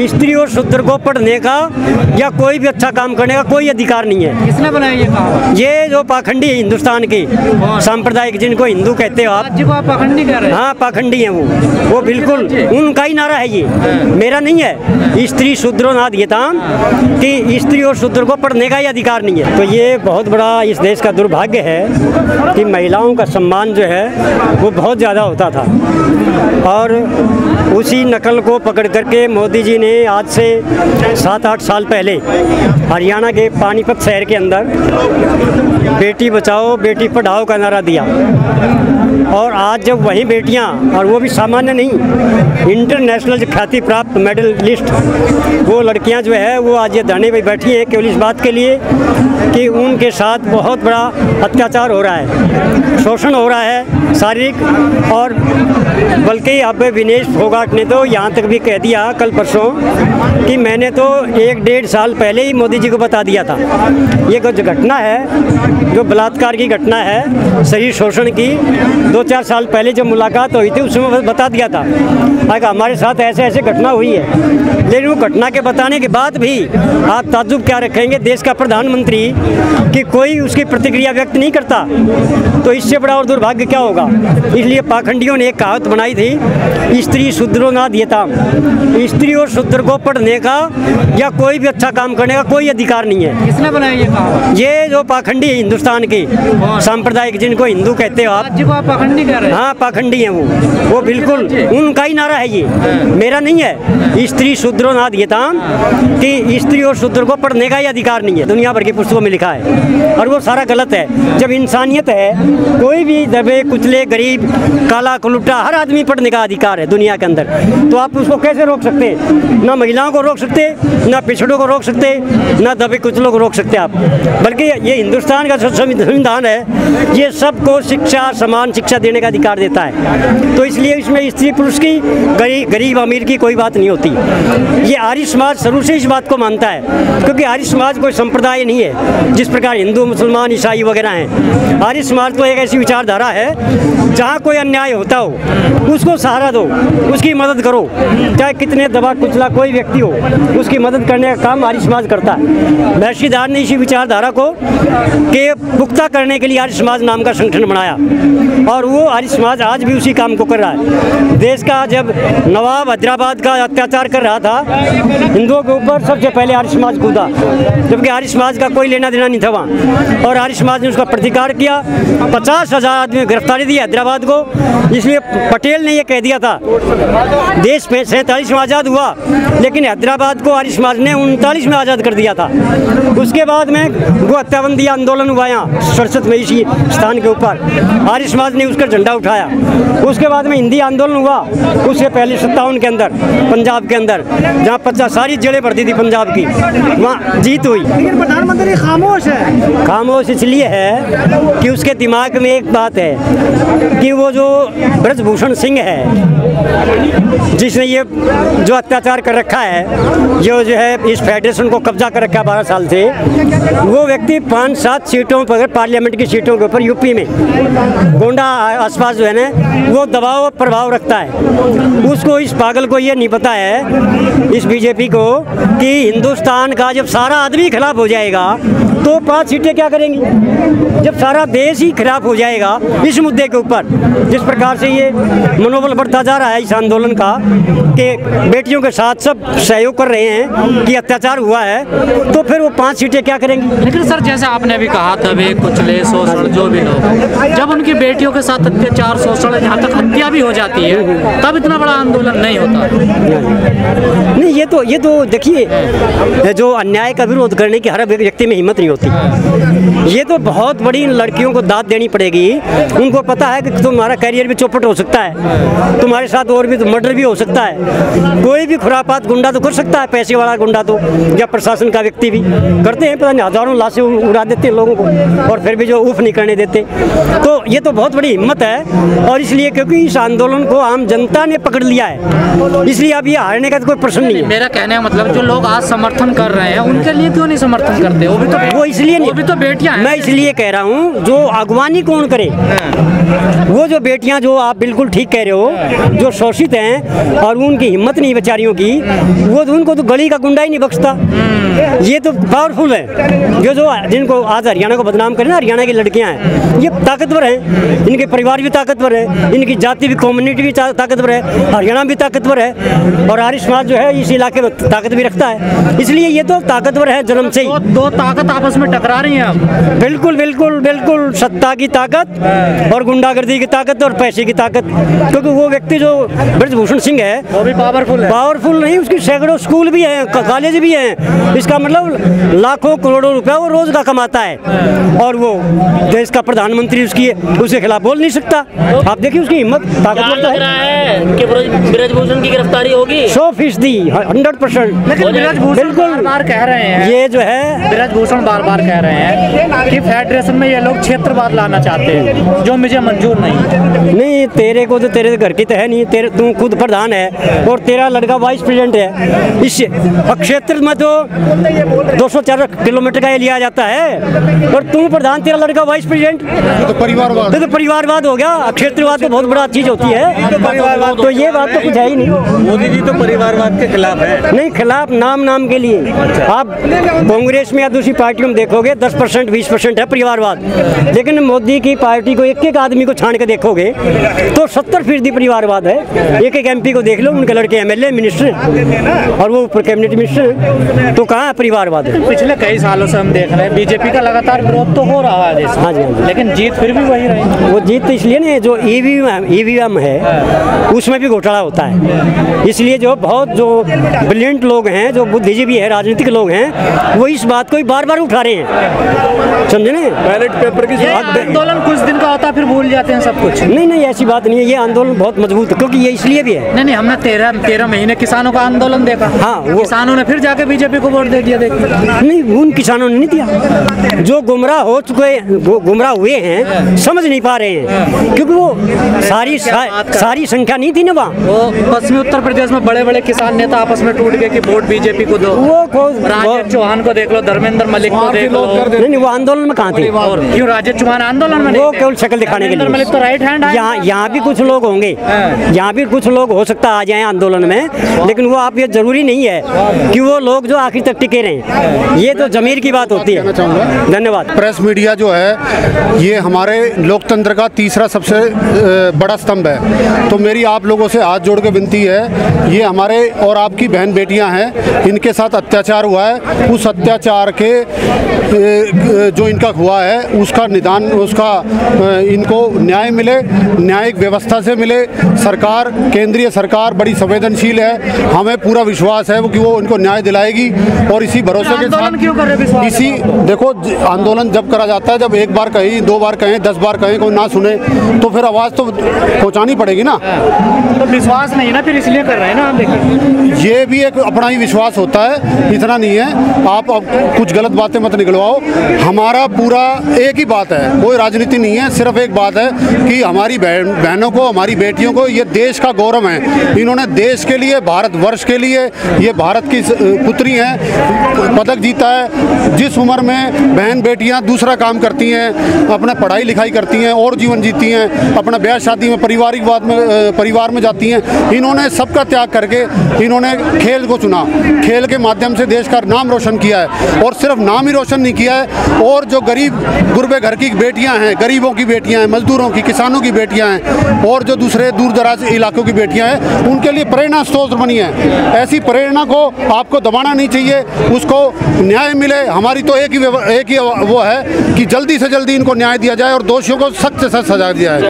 स्त्री और शूद्र को पढ़ने का या कोई भी अच्छा काम करने का कोई अधिकार नहीं है। किसने बनाया ये कहावत? ये जो पाखंडी हिंदुस्तान के सांप्रदायिक, जिनको हिंदू कहते हो आप, को आप पाखंडी कह रहे हैं? हाँ, पाखंडी है वो बिल्कुल उनका ही नारा है, ये मेरा नहीं है। स्त्री शूद्रो नाद ये ताम, कि स्त्री और शूद्र को पढ़ने का ही अधिकार नहीं है। तो ये बहुत बड़ा इस देश का दुर्भाग्य है कि महिलाओं का सम्मान जो है वो बहुत ज़्यादा होता था, और उसी नकल को पकड़ करके मोदी जी ने आज से 7-8 साल पहले हरियाणा के पानीपत शहर के अंदर बेटी बचाओ बेटी पढ़ाओ का नारा दिया। और आज जब वही बेटियां, और वो भी सामान्य नहीं, इंटरनेशनल ख्याति प्राप्त मेडलिस्ट वो लड़कियां जो है वो आज ये धरने पे बैठी हैं केवल इस बात के लिए कि उनके साथ बहुत बड़ा अत्याचार हो रहा है, शोषण हो रहा है शारीरिक। और बल्कि अब विनेश फोगाट ने तो यहाँ तक भी कह दिया कल परसों कि मैंने तो 1-1.5 साल पहले ही मोदी जी को बता दिया था। ये जो घटना है, जो बलात्कार की घटना है, शरीर शोषण की, 2-4 साल पहले जब मुलाकात हुई थी उसमें बता दिया था कि हमारे साथ ऐसे ऐसे घटना हुई है। लेकिन वो घटना के बताने के बाद भी आप ताज्जुब क्या रखेंगे, देश का प्रधानमंत्री कि कोई उसकी प्रतिक्रिया व्यक्त नहीं करता, तो इससे बड़ा और दुर्भाग्य क्या होगा। इसलिए पाखंडियों ने एक कहावत बनाई थी, स्त्री शूद्रो नाद ये ताम, स्त्री और शूद्र को पढ़ने का या कोई भी अच्छा काम करने का कोई अधिकार नहीं है। किसने बनाया ये कहावत? ये जो पाखंडी हिंदुस्तान के सांप्रदायिक, जिनको हिंदू कहते हो आप, को आप पाखंडी कह रहे हैं? हाँ, पाखंडी है वो बिल्कुल उनका ही नारा है, ये मेरा नहीं है। स्त्री शूद्रो नाद ये ताम, कि स्त्री और शूद्र को पढ़ने का ही अधिकार नहीं है। दुनिया भर की पुस्तकों में लिखा है और वो सारा गलत है। जब इंसानियत है, कोई भी दबे कुचले गरीब काला कुलुट्टा हर आदमी पढ़ने का अधिकार है दुनिया के अंदर, तो आप उसको कैसे रोक सकते? ना महिलाओं को रोक सकते, ना पिछड़ों को रोक सकते, ना दबे कुचलों को रोक सकते आप। बल्कि ये हिंदुस्तान का संविधान है, ये सबको शिक्षा, समान शिक्षा देने का अधिकार देता है। तो इसलिए इसमें स्त्री पुरुष की, गरीब अमीर की कोई बात नहीं होती। ये आर्य समाज शुरू से इस बात को मानता है, क्योंकि आर्य समाज कोई संप्रदाय नहीं है जिस प्रकार हिंदू मुसलमान ईसाई वगैरह हैं। आर्य समाज तो एक ऐसी विचारधारा है, जहाँ कोई अन्याय होता हो उसको सहारा दो, उसकी मदद करो, चाहे कितने दबा कुचला कोई व्यक्ति हो, उसकी मदद करने का काम आर्य समाज करता है। महर्षिदास ने इसी विचारधारा को के पुख्ता करने के लिए आर्य समाज नाम का संगठन बनाया, और वो आर्य समाज आज भी उसी काम को कर रहा है। देश का जब नवाब हैदराबाद का अत्याचार कर रहा था हिंदुओं के ऊपर, सबसे पहले आर्य समाज कूदा, जबकि आर्य समाज का कोई लेना देना नहीं था वहाँ, और आर्य समाज ने उसका प्रतिकार किया। 50,000 आदमी गिरफ्तारी दी हैदराबाद को। इसलिए पटेल ने ये कह दिया था, देश में 47 में आज़ाद हुआ, लेकिन हैदराबाद को आर्य समाज ने 39 में आज़ाद कर दिया था। उसके बाद में वो हत्याबंदी आंदोलन हुआ यहाँ सरसत में, इसी स्थान के ऊपर आर्य समाज ने उसका झंडा उठाया। उसके बाद में हिंदी आंदोलन हुआ, उससे पहले 57 के अंदर पंजाब के अंदर, जहाँ 50 सारी जेलें भरती थी पंजाब की, वहाँ जीत हुई। लेकिन प्रधानमंत्री खामोश है। खामोश इसलिए है कि उसके दिमाग में एक बात है कि वो जो ब्रजभूषण सिंह है, जिसने ये जो अत्याचार कर रखा है, जो है इस फेडरेशन को कब्जा कर रखा है 12 साल से, वो व्यक्ति 5-7 सीटों पर, पार्लियामेंट की सीटों के ऊपर यूपी में गोंडा आसपास जो है ना, वो दबाव और प्रभाव रखता है। उसको, इस पागल को ये नहीं पता है, इस बीजेपी को, कि हिंदुस्तान का जब सारा आदमी खिलाफ हो जाएगा तो 5 सीटें क्या करेंगी। जब सारा देश ही खिलाफ हो जाएगा इस मुद्दे के ऊपर, जिस प्रकार से ये मनोबल बढ़ता जा रहा है इस आंदोलन का, कि बेटियों के साथ सब सहयोग कर रहे हैं कि अत्याचार हुआ है, तो फिर वो 5 सीटें क्या करेंगी। लेकिन सर, जैसे आपने भी कहा था, वे कुचले शोषण जो भी लोग, जब उनकी बेटियों के साथ अत्याचार शोषण, यहाँ तक हत्या भी हो जाती है, तब इतना बड़ा आंदोलन नहीं होता। नहीं, ये तो देखिए, जो अन्याय का विरोध करने की हर व्यक्ति में हिम्मत नहीं होती। ये तो बहुत बड़ी लड़कियों को दाद देनी पड़ेगी। उनको पता है कि तुम्हारा करियर भी चौपट हो सकता है, तुम्हारे साथ और भी तो मर्डर भी हो सकता है, कोई भी खुरापात गुंडा तो कर सकता है, पैसे वाला गुंडा तो, या प्रशासन का व्यक्ति भी करते हैं, पता नहीं हजारों लाशें उड़ा देते हैं लोगों को, और फिर भी जो उफ नहीं करने देते। तो ये तो बहुत बड़ी हिम्मत है, और इसलिए क्योंकि इस आंदोलन को आम जनता ने पकड़ लिया है, इसलिए अब ये हारने का तो कोई प्रश्न नहीं है। मेरा कहने का मतलब, जो लोग आज समर्थन कर रहे हैं उनके लिए क्यों नहीं समर्थन करते? वो इसलिए नहीं, वो भी तो बेटियां हैं। मैं इसलिए कह रहा हूँ, जो अगवानी कौन करे, वो जो बेटियां, जो आप बिल्कुल ठीक कह रहे हो, जो शोषित हैं और उनकी हिम्मत नहीं बेचारियों की, वो तो उनको तो गली का गुंडा ही नहीं बख्शता। ये तो पावरफुल है, जो जिनको आज हरियाणा को बदनाम करें ना, हरियाणा की लड़कियां हैं, ये ताकतवर हैं, इनके परिवार भी ताकतवर है, इनकी जाति भी, कम्युनिटी भी ताकतवर है, हरियाणा भी ताकतवर है, और आर्य समाज जो है इस इलाके में ताकत भी रखता है। इसलिए ये तो ताकतवर है जन्म से ही। दो ताकत आपस में टकरा रही हैं अब। बिल्कुल बिल्कुल बिल्कुल, सत्ता की ताकत और गुंडागर्दी की ताकत और पैसे की ताकत। क्योंकि वो व्यक्ति जो ब्रजभूषण सिंह है वो भी पावरफुल है। पावरफुल नहीं, उसकी सैकड़ों स्कूल भी हैं, कॉलेज भी हैं, इसका मतलब लाखों करोड़ों रुपया वो रोज का कमाता है, और वो देश का प्रधानमंत्री उसके खिलाफ बोल नहीं सकता। आप देखिए उसकी हिम्मत, ताकत लग रहा है कि ब्रजभूषण की गिरफ्तारी होगी 100%, 100%। लेकिन ब्रजभूषण बार कह रहे हैं, ये जो है ब्रजभूषण बार कह रहे हैं कि फेडरेशन में ये लोग क्षेत्रवाद लाना चाहते हैं, जो मुझे मंजूर नहीं। तेरे को तो तेरे घर की तो है नहीं, तू खुद प्रधान है और तेरा लड़का वाइस प्रेसिडेंट है। इस क्षेत्र में तो 204 किलोमीटर का लिया जाता है, और तू प्रधान, तेरा लड़का वाइस प्रेसिडेंट, तो परिवारवाद हो गया। क्षेत्रवाद तो बहुत बड़ा चीज होती है, तो ये बात तो कुछ है ही नहीं। मोदी जी तो परिवारवाद के खिलाफ है। नहीं, खिलाफ नाम के लिए। आप कांग्रेस में या दूसरी पार्टियों में देखोगे 10% 20% है परिवारवाद, लेकिन मोदी की पार्टी को एक आदमी को छान के देखोगे तो 70% परिवारवाद है। एक MP को देख लो, उनके लड़के MLA मिनिस्टर और वो ऊपर कैबिनेट मिनिस्टर, तो कहाँ परिवारवाद है? पिछले कई सालों से हम देख रहे हैं बीजेपी का लगातार विरोध तो हो रहा है। हाँ जी, लेकिन जीत फिर भी वही रही। वो जीत तो इसलिए नहीं, जो EVM है उसमें भी घोटाला होता है, इसलिए जो बहुत जो ब्रिलियंट लोग हैं, जो बुद्धिजीवी है, राजनीतिक लोग हैं, वो इस बात को ही बार उठा रहे हैं, समझे ना? बैलेट पेपर की आंदोलन कुछ दिन का होता है, फिर भूल जाते हैं सब कुछ। नहीं, ऐसी बात नहीं है, ये आंदोलन बहुत मजबूत है, क्योंकि ये इसलिए भी है। नहीं, हमने 13 महीने किसानों का आंदोलन देखा। हाँ, वो किसानों ने फिर जाके बीजेपी को वोट दे दिया। नहीं, उन किसानों ने नहीं दिया, जो गुमराह हो चुके, गुमराह हुए हैं, समझ नहीं पा रहे हैं, क्योंकि वो सारी संख्या नहीं थी ना वहाँ। वो पश्चिमी उत्तर प्रदेश में बड़े किसान नेता आपस में टूट गए कि वोट बीजेपी को दो। राजेश चौहान को देख लो, धर्मेंद्र मलिक को देख लो। नहीं, वो आंदोलन में कहाँ थे? और क्यों राजेश चौहान आंदोलन में? वो केवल शक्ल दिखाने के लिए। मलिक तो राइट हैंड है। यहाँ भी कुछ लोग होंगे, यहाँ भी कुछ लोग हो सकता आ जाए आंदोलन में, लेकिन वो आप ये जरूरी नहीं है कि वो लोग जो आखिर तक टिके रहे। ये तो जमीर की बात होती है। धन्यवाद। प्रेस मीडिया जो है ये हमारे लोकतंत्र का तीसरा सबसे बड़ा स्तंभ है, तो मेरी आप लोगों से हाथ जोड़ के विनती है, ये हमारे और आपकी बहन बेटियां हैं, इनके साथ अत्याचार हुआ है, उस अत्याचार के जो इनका हुआ है उसका निदान, उसका इनको न्याय मिले, न्यायिक व्यवस्था से मिले। सरकार, केंद्रीय सरकार बड़ी संवेदनशील है, हमें पूरा विश्वास है कि वो इनको न्याय दिलाएगी, और इसी भरोसे के साथ इसी देखो आंदोलन जब करा जाता है, जब एक बार कहीं, 2 बार कहें, 10 बार कहें, कोई ना सुने तो फिर आवाज़ तो पहुंचानी पड़ेगी ना। तो विश्वास नहीं ना, फिर इसलिए कर रहे हैं ना। देखिए, ये भी एक अपना ही विश्वास होता है, इतना नहीं है। आप कुछ गलत बातें मत निकलवाओ, हमारा पूरा एक ही बात है, कोई राजनीति नहीं है, सिर्फ एक बात है कि हमारी बहनों को, हमारी बेटियों को, ये देश का गौरव है। इन्होंने देश के लिए, भारतवर्ष के लिए, ये भारत की पुत्री हैं, पदक जीता है। जिस उम्र में बहन बेटियां दूसरा काम करती हैं, अपना पढ़ाई लिखाई करती हैं और जीवन जीती हैं, अपना ब्याह शादी में, परिवार में जाती हैं, इन्होंने सबका त्याग करके इन्होंने खेल को चुना, खेल के माध्यम से देश का नाम रोशन किया है। और सिर्फ नाम ही रोशन नहीं किया है, और जो गरीब गुरबे घर की बेटियां हैं, गरीबों की बेटियां हैं, मजदूरों की, किसानों की बेटियां हैं, और जो दूसरे दूर दराज इलाकों की बेटियां हैं, उनके लिए प्रेरणा स्रोत बनी है। ऐसी प्रेरणा को आपको दबाना नहीं चाहिए, उसको न्याय मिले। हमारी तो एक ही वो है कि जल्दी से जल्दी इनको न्याय दिया जाए और दोषियों को सख्त से सख्त सजा दिया जाए।